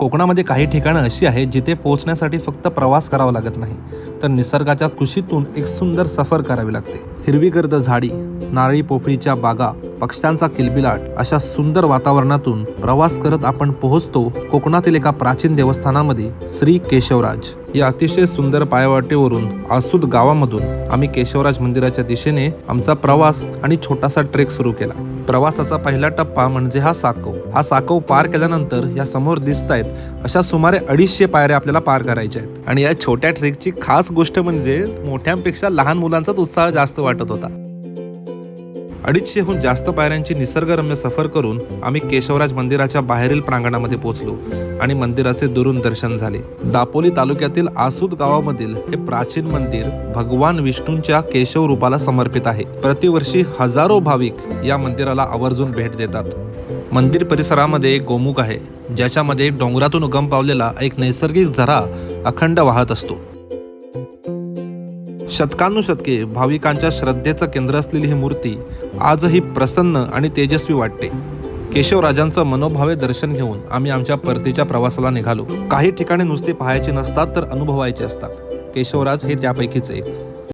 कोकणामध्ये काही ठिकाणं अशी आहेत जिथे पोहोचण्यासाठी फक्त प्रवास करावा लागत नाही, तर निसर्गाच्या कुशीतून एक सुंदर सफर करावी लागते. हिरवीगर्द झाडी, नारळी पोफळीच्या बागा, पक्ष्यांचा किलबिलाट अशा सुंदर वातावरणातून प्रवास करत आपण पोहोचतो कोकणातील एका प्राचीन देवस्थानामध्ये, श्री केशवराज या अतिशय सुंदर पायवाटेवरून आसूद गावामधून आम्ही केशवराज मंदिराच्या दिशेने आमचा प्रवास आणि छोटासा ट्रेक सुरू केला. प्रवासाचा पहिला टप्पा म्हणजे हा साकव पार केल्यानंतर या समोर दिसत आहेत अशा सुमारे 250 पायऱ्या आपल्याला पार करायच्या आहेत. आणि या छोट्या ट्रेकची खास गोष्ट म्हणजे मोठ्यांपेक्षा लहान मुलांचाच उत्साह जास्त वाटत होता. 250हून जास्त पायऱ्यांची निसर्गरम्य सफर करून आम्ही केशवराज मंदिराच्या बाहेरील प्रांगणामध्ये पोहोचलो आणि मंदिराचे दुरून दर्शन झाले. दापोली तालुक्यातील आसूद गावामधील हे प्राचीन मंदिर भगवान विष्णूंच्या केशव रूपाला समर्पित आहे. प्रतिवर्षी हजारो भाविक या मंदिराला आवर्जून भेट देतात. मंदिर परिसरामध्ये एक गोमुख आहे, ज्याच्यामध्ये डोंगरातून उगम पावलेला एक नैसर्गिक झरा अखंड वाहत असतो. शतकानुशतके भाविकांच्या श्रद्धेचं केंद्र असलेली ही मूर्ती आजही प्रसन्न आणि तेजस्वी वाटते. केशवराजांचं मनोभावे दर्शन घेऊन आम्ही आमच्या परतीच्या प्रवासाला निघालो. काही ठिकाणे नुसते पाहायचे नसतात तर अनुभवायचे असतात. केशवराज हे त्यापैकीच एक.